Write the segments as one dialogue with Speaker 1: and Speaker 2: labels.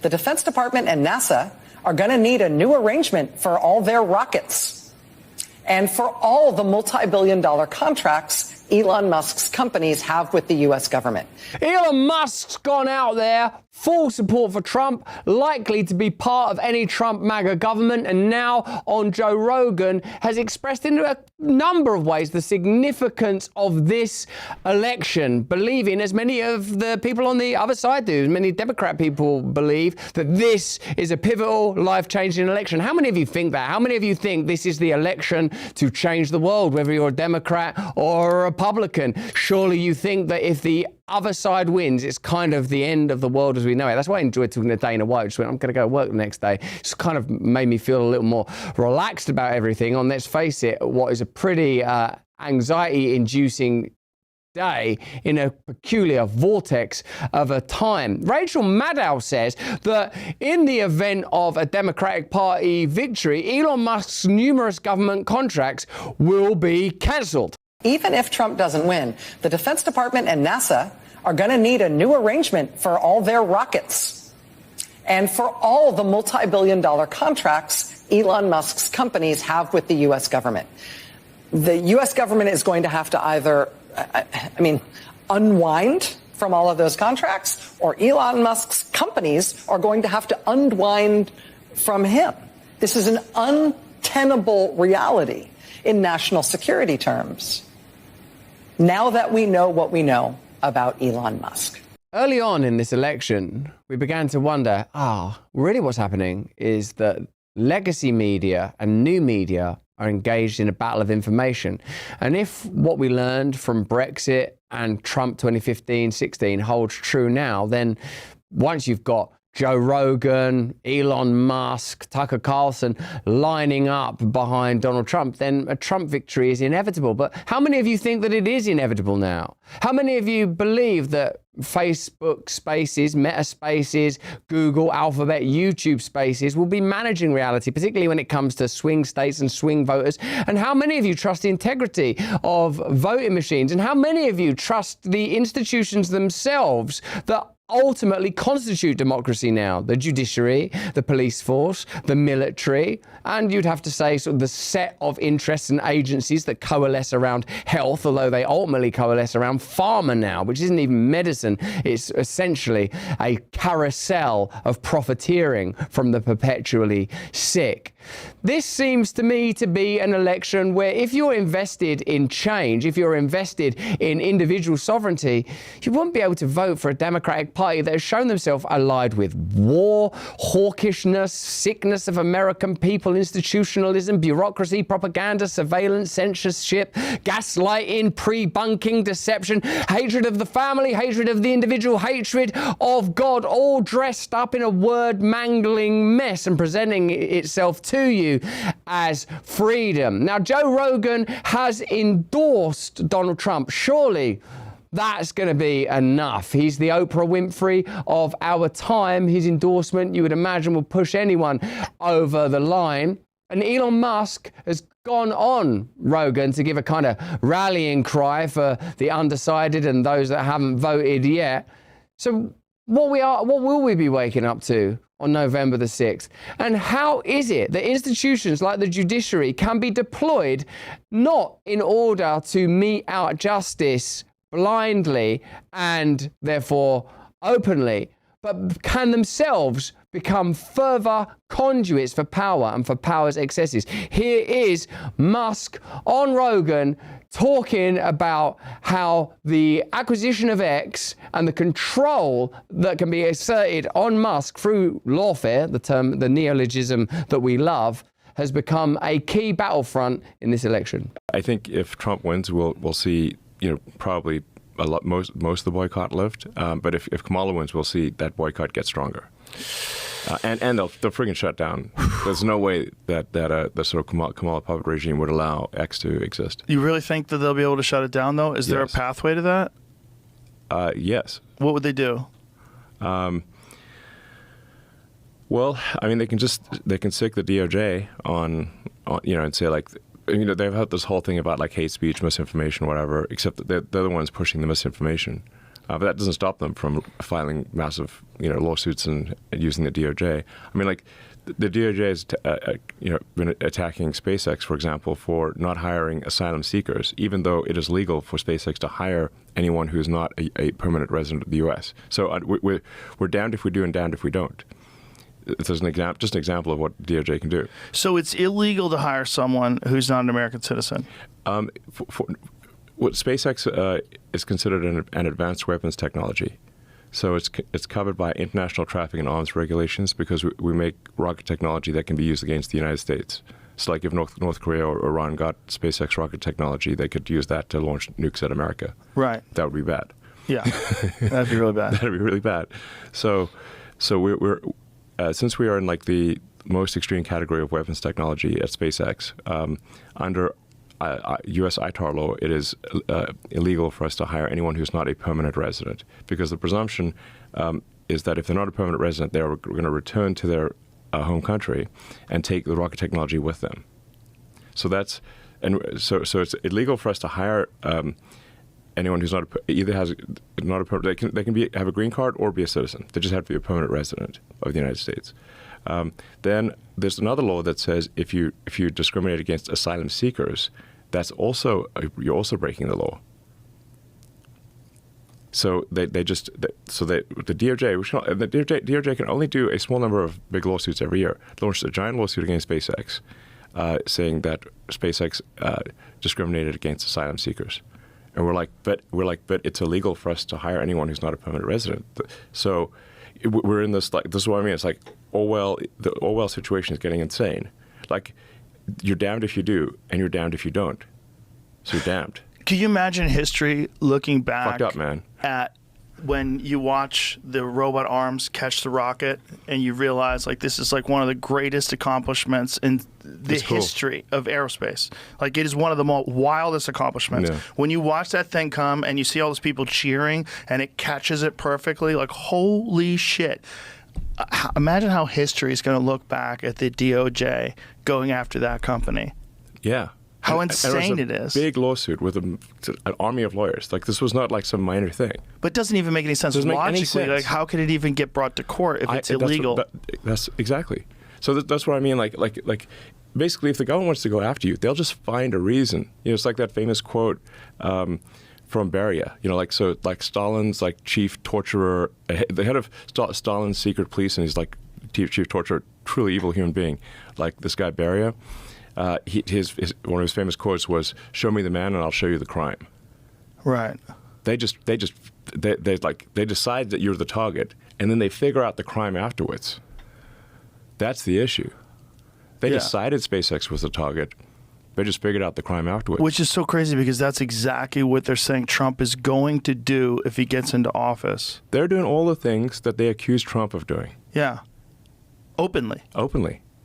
Speaker 1: the Defense Department and NASA are going to need a new arrangement for all their rockets and for all the multi-billion-dollar contracts Elon Musk's companies have with the U.S. government.
Speaker 2: Elon Musk's gone out there, full support for Trump, likely to be part of any Trump MAGA government, and now on Joe Rogan has expressed in a number of ways the significance of this election, believing, as many of the people on the other side do, as many Democrat people believe, that this is a pivotal, life-changing election. How many of you think that? How many of you think this is the election to change the world, whether you're a Democrat or a Republican? Surely you think that if the other side wins, it's kind of the end of the world as we know it. That's why I enjoyed talking to Dana White. Just went, I'm going to go to work the next day. It's kind of made me feel a little more relaxed about everything on, let's face it, what is a pretty anxiety-inducing day in a peculiar vortex of a time. Rachel Maddow says that in the event of a Democratic Party victory, Elon Musk's numerous government contracts will be cancelled.
Speaker 1: Even if Trump doesn't win, the Defense Department and NASA are going to need a new arrangement for all their rockets and for all the multi-billion-dollar contracts Elon Musk's companies have with the U.S. government. The U.S. government is going to have to either, unwind from all of those contracts, or Elon Musk's companies are going to have to unwind from him. This is an untenable reality in national security terms, now that we know what we know about Elon Musk.
Speaker 2: Early on in this election, we began to wonder, really what's happening is that legacy media and new media are engaged in a battle of information. And if what we learned from Brexit and Trump 2015-16 holds true now, then once you've got Joe Rogan, Elon Musk, Tucker Carlson lining up behind Donald Trump, then a Trump victory is inevitable. But how many of you think that it is inevitable now? How many of you believe that Facebook Spaces, Meta Spaces, Google, Alphabet, YouTube Spaces will be managing reality, particularly when it comes to swing states and swing voters? And how many of you trust the integrity of voting machines? And how many of you trust the institutions themselves that ultimately constitute democracy now? The judiciary, the police force, the military, and you'd have to say sort of the set of interests and agencies that coalesce around health, although they ultimately coalesce around pharma now, which isn't even medicine. It's essentially a carousel of profiteering from the perpetually sick. This seems to me to be an election where if you're invested in change, if you're invested in individual sovereignty, you won't be able to vote for a Democratic Party that has shown themselves allied with war, hawkishness, sickness of American people, institutionalism, bureaucracy, propaganda, surveillance, censorship, gaslighting, pre-bunking, deception, hatred of the family, hatred of the individual, hatred of God, all dressed up in a word-mangling mess and presenting itself to you as freedom. Now, Joe Rogan has endorsed Donald Trump. Surely that's going to be enough. He's the Oprah Winfrey of our time. His endorsement, you would imagine, will push anyone over the line. And Elon Musk has gone on Rogan to give a kind of rallying cry for the undecided and those that haven't voted yet. So what will we be waking up to on November the 6th? And how is it that institutions like the judiciary can be deployed not in order to mete out justice blindly and therefore openly, but can themselves become further conduits for power and for power's excesses? Here is Musk on Rogan talking about how the acquisition of X and the control that can be asserted on Musk through lawfare, the term, the neologism that we love, has become a key battlefront in this election.
Speaker 3: I think if Trump wins, we'll see, probably most of the boycott lift. But if Kamala wins, we'll see that boycott get stronger. And they'll friggin' shut down. There's no way that the sort of Kamala puppet regime would allow X to exist.
Speaker 4: You really think that they'll be able to shut it down, though? Is there a pathway to that?
Speaker 3: Yes.
Speaker 4: What would they do?
Speaker 3: Well, I mean, they can sick the DOJ on and say, like, they've had this whole thing about like hate speech, misinformation, whatever, except that they're the ones pushing the misinformation. But that doesn't stop them from filing massive, lawsuits and using the DOJ. I mean, like, the DOJ has, been attacking SpaceX, for example, for not hiring asylum seekers, even though it is legal for SpaceX to hire anyone who is not a permanent resident of the U.S. So we're damned if we do and damned if we don't. It's just an example of what DOJ can do.
Speaker 4: So it's illegal to hire someone who's not an American citizen?
Speaker 3: What SpaceX is considered an advanced weapons technology. So it's covered by international traffic and arms regulations because we make rocket technology that can be used against the United States. So like if North Korea or Iran got SpaceX rocket technology, they could use that to launch nukes at America.
Speaker 4: Right.
Speaker 3: That would be bad.
Speaker 4: Yeah, that'd be really bad.
Speaker 3: That'd be really bad. So we're since we are in like the most extreme category of weapons technology at SpaceX, under U.S. ITAR law, it is illegal for us to hire anyone who's not a permanent resident, because the presumption is that if they're not a permanent resident, they're going to return to their home country and take the rocket technology with them. So so it's illegal for us to hire anyone who's not not a permanent. They can have a green card or be a citizen. They just have to be a permanent resident of the United States. Then there's another law that says if you discriminate against asylum seekers, you're also breaking the law. So the DOJ can only do a small number of big lawsuits every year. They launched a giant lawsuit against SpaceX, saying that SpaceX discriminated against asylum seekers, and we're like, but it's illegal for us to hire anyone who's not a permanent resident. So we're in this, like, this is what I mean. It's like the Orwell situation is getting insane. Like, you're damned if you do, and you're damned if you don't. So you're damned.
Speaker 4: Can you imagine history looking back
Speaker 3: Fucked up, man.
Speaker 4: At when you watch the robot arms catch the rocket and you realize, like, this is like one of the greatest accomplishments in the history of aerospace. Like, it is one of the most wildest accomplishments.
Speaker 3: Yeah.
Speaker 4: When you watch that thing come and you see all those people cheering and it catches it perfectly, like, holy shit. Imagine how history is going to look back at the DOJ going after that company.
Speaker 3: Yeah.
Speaker 4: How insane it is.
Speaker 3: Big lawsuit with an army of lawyers. Like, this was not like some minor thing.
Speaker 4: But it doesn't even make any sense logically. Like, how could it even get brought to court if it's illegal?
Speaker 3: That's exactly. So that's what I mean. Like, basically, if the government wants to go after you, they'll just find a reason. It's like that famous quote from Beria. Like Stalin's like chief torturer, the head of Stalin's secret police, and he's like chief torturer, truly evil human being, like this guy Beria. One of his famous quotes was, "Show me the man, and I'll show you the crime."
Speaker 4: Right.
Speaker 3: They decide that you're the target, and then they figure out the crime afterwards. That's the issue. They decided SpaceX was the target. They just figured out the crime afterwards.
Speaker 4: Which is so crazy, because that's exactly what they're saying Trump is going to do if he gets into office.
Speaker 3: They're doing all the things that they accuse Trump of doing.
Speaker 4: Yeah. Openly.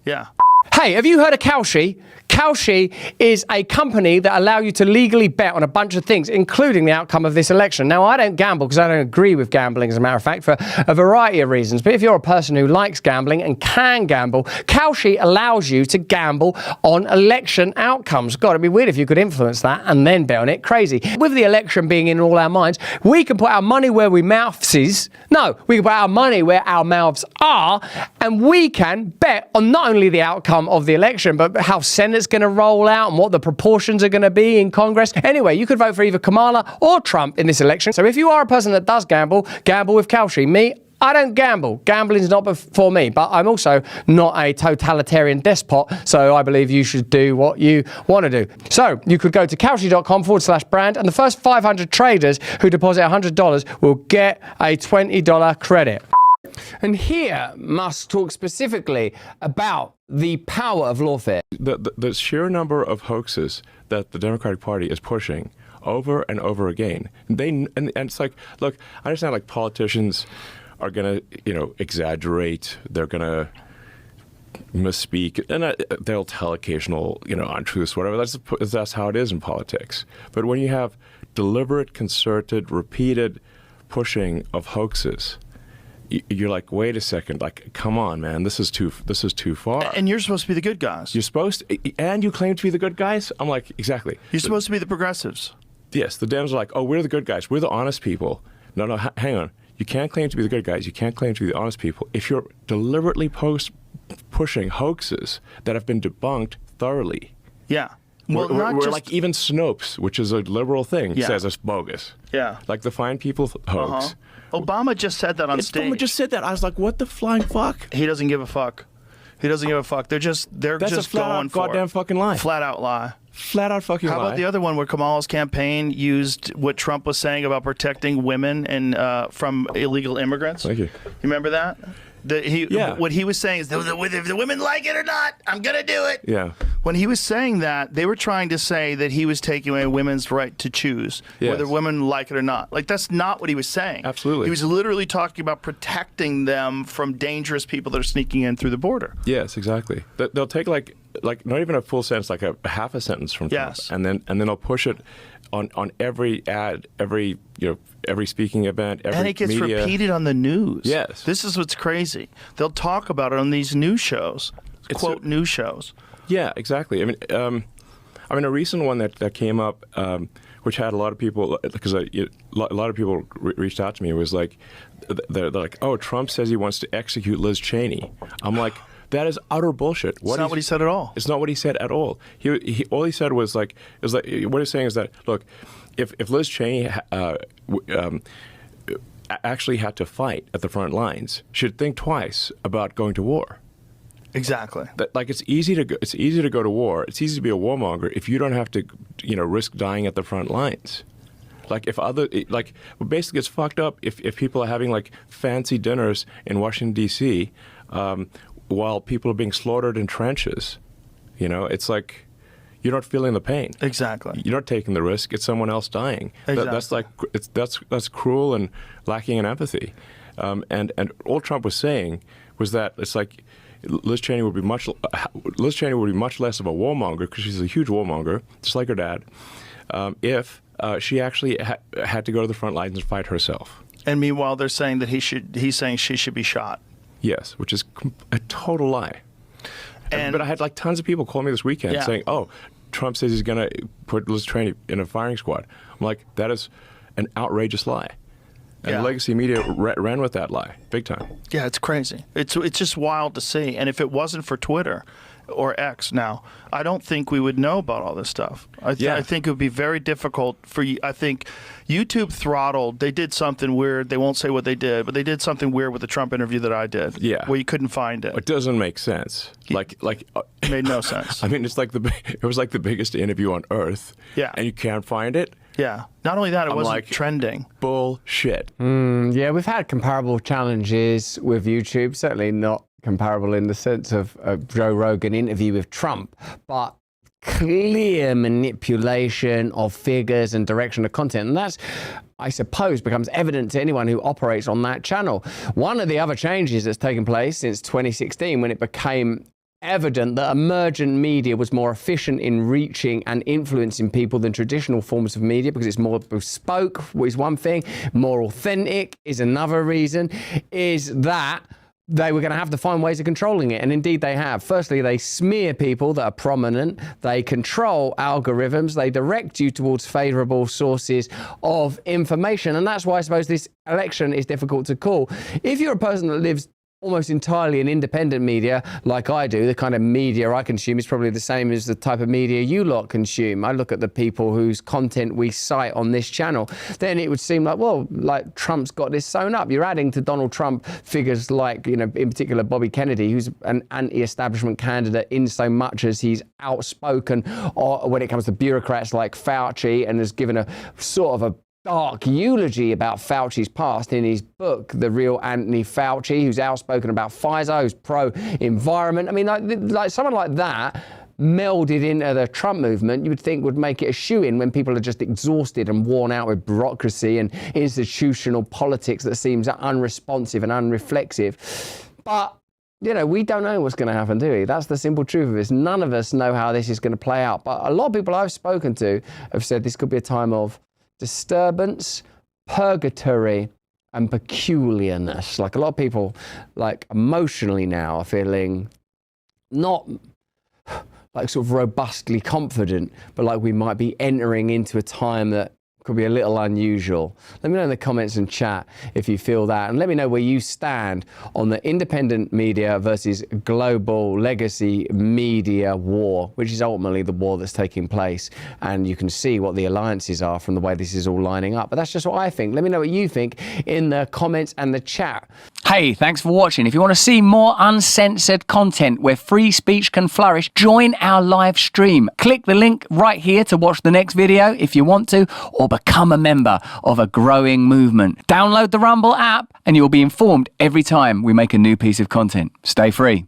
Speaker 4: Yeah.
Speaker 2: Hey, have you heard of Kalshi? Kalshi is a company that allow you to legally bet on a bunch of things, including the outcome of this election. Now, I don't gamble because I don't agree with gambling, as a matter of fact, for a variety of reasons. But if you're a person who likes gambling and can gamble, Kalshi allows you to gamble on election outcomes. God, it'd be weird if you could influence that and then bet on it. Crazy. With the election being in all our minds, we can put our money where we mouths is. No, we can put our money where our mouths are, and we can bet on not only the outcome of the election, but how Senate's going to roll out and what the proportions are going to be in Congress. Anyway, you could vote for either Kamala or Trump in this election. So if you are a person that does gamble, gamble with Kalshi. Me, I don't gamble. Gambling's not for me, but I'm also not a totalitarian despot, so I believe you should do what you want to do. So you could go to kalshi.com/brand, and the first 500 traders who deposit $100 will get a $20 credit. And here, Musk talks specifically about the power of lawfare.
Speaker 3: The sheer number of hoaxes that the Democratic Party is pushing over and over again. And it's like, look, I understand, like, politicians are going to, exaggerate. They're going to misspeak, and they'll tell occasional, untruths, whatever. That's how it is in politics. But when you have deliberate, concerted, repeated pushing of hoaxes, you're like, wait a second, like, come on, man, this is too far.
Speaker 4: And you're supposed to be the good guys.
Speaker 3: You're supposed to, and you claim to be the good guys? I'm like, exactly.
Speaker 4: You're supposed to be the progressives.
Speaker 3: Yes, the Dems are like, oh, we're the good guys. We're the honest people. No, hang on. You can't claim to be the good guys. You can't claim to be the honest people if you're deliberately pushing hoaxes that have been debunked thoroughly.
Speaker 4: Yeah. Well,
Speaker 3: we're like even Snopes, which is a liberal thing, says it's bogus.
Speaker 4: Yeah.
Speaker 3: Like the Fine People hoax.
Speaker 4: Obama just said that on stage.
Speaker 3: Obama just said that. I was like, what the flying fuck?
Speaker 4: He doesn't give a fuck. He doesn't give a fuck. They're just
Speaker 3: That's a flat
Speaker 4: going
Speaker 3: out
Speaker 4: for
Speaker 3: goddamn
Speaker 4: it.
Speaker 3: fucking lie.
Speaker 4: Flat out lie.
Speaker 3: Flat out fucking lie.
Speaker 4: How about the other one where Kamala's campaign used what Trump was saying about protecting women and from illegal immigrants?
Speaker 3: Thank you.
Speaker 4: You remember that? What he was saying is, if the women like it or not, I'm going to do it.
Speaker 3: Yeah.
Speaker 4: When he was saying that, they were trying to say that he was taking away women's right to choose whether women like it or not. Like, that's not what he was saying.
Speaker 3: Absolutely.
Speaker 4: He was literally talking about protecting them from dangerous people that are sneaking in through the border.
Speaker 3: Yes, exactly. They'll take like not even a full sentence, like a half a sentence from Trump, and then they'll push it on every ad, every speaking event, every
Speaker 4: and it gets
Speaker 3: media.
Speaker 4: repeated on the news.
Speaker 3: Yes.
Speaker 4: This is what's crazy. They'll talk about it on these news shows, news shows.
Speaker 3: Yeah, exactly. I mean, a recent one that came up, which had a lot of people, because a lot of people reached out to me, was like, they're like, oh, Trump says he wants to execute Liz Cheney. I'm like, that is utter bullshit.
Speaker 4: It's not what he said at all.
Speaker 3: It's not what he said at all. He all he said was like, what he's saying is that, look, if Liz Cheney actually had to fight at the front lines, she'd think twice about going to war.
Speaker 4: Exactly.
Speaker 3: Like it's easy to go to war. It's easy to be a warmonger if you don't have to, risk dying at the front lines. Like basically it's fucked up if people are having like fancy dinners in Washington D.C. While people are being slaughtered in trenches. It's like you're not feeling the pain.
Speaker 4: Exactly.
Speaker 3: You're not taking the risk. It's someone else dying.
Speaker 4: Exactly.
Speaker 3: That's cruel and lacking in empathy. And all Trump was saying was that it's like Liz Cheney would be much less of a warmonger, because she's a huge warmonger, just like her dad, if she actually had to go to the front lines and fight herself.
Speaker 4: And meanwhile, they're saying that he's saying she should be shot.
Speaker 3: Yes, which is a total lie. But I had like tons of people call me this weekend saying, "Oh, Trump says he's going to put Liz Cheney in a firing squad." I'm like, that is an outrageous lie. And legacy media ran with that lie, big time.
Speaker 4: Yeah, it's crazy. It's just wild to see. And if it wasn't for Twitter or X now, I don't think we would know about all this stuff. I think it would be very difficult for you. I think YouTube throttled. They did something weird. They won't say what they did, but they did something weird with the Trump interview that I did.
Speaker 3: Yeah,
Speaker 4: where you couldn't find it.
Speaker 3: It doesn't make sense.
Speaker 4: It made no sense.
Speaker 3: I mean, it was like the biggest interview on earth.
Speaker 4: Yeah,
Speaker 3: and you can't find it.
Speaker 4: Yeah. Not only that, it wasn't trending.
Speaker 3: Bullshit.
Speaker 2: Yeah, we've had comparable challenges with YouTube. Certainly not comparable in the sense of a Joe Rogan interview with Trump, but clear manipulation of figures and direction of content. And that's, I suppose, becomes evident to anyone who operates on that channel. One of the other changes that's taken place since 2016, when it became evident that emergent media was more efficient in reaching and influencing people than traditional forms of media, because it's more bespoke, is one thing, more authentic is another reason, is that they were going to have to find ways of controlling it. And indeed they have. Firstly, they smear people that are prominent. They control algorithms. They direct you towards favorable sources of information. And that's why I suppose this election is difficult to call. If you're a person that lives almost entirely in independent media, like I do, the kind of media I consume is probably the same as the type of media you lot consume. I look at the people whose content we cite on this channel. Then it would seem like, well, like Trump's got this sewn up. You're adding to Donald Trump figures like, in particular, Bobby Kennedy, who's an anti-establishment candidate in so much as he's outspoken when it comes to bureaucrats like Fauci, and has given a sort of a dark eulogy about Fauci's past in his book, The Real Anthony Fauci, who's outspoken about Pfizer, who's pro-environment. I mean, like someone like that melded into the Trump movement, you would think would make it a shoo-in when people are just exhausted and worn out with bureaucracy and institutional politics that seems unresponsive and unreflexive. But we don't know what's going to happen, do we? That's the simple truth of this. None of us know how this is going to play out. But a lot of people I've spoken to have said this could be a time of disturbance, purgatory, and peculiarness. Like a lot of people, like emotionally now, are feeling not like sort of robustly confident, but like we might be entering into a time that could be a little unusual. Let me know in the comments and chat if you feel that, and let me know where you stand on the independent media versus global legacy media war, which is ultimately the war that's taking place. And you can see what the alliances are from the way this is all lining up. But that's just what I think. Let me know what you think in the comments and the chat.
Speaker 5: Hey, thanks for watching. If you want to see more uncensored content where free speech can flourish, join our live stream. Click the link right here to watch the next video if you want to, or become a member of a growing movement. Download the Rumble app and you'll be informed every time we make a new piece of content. Stay free.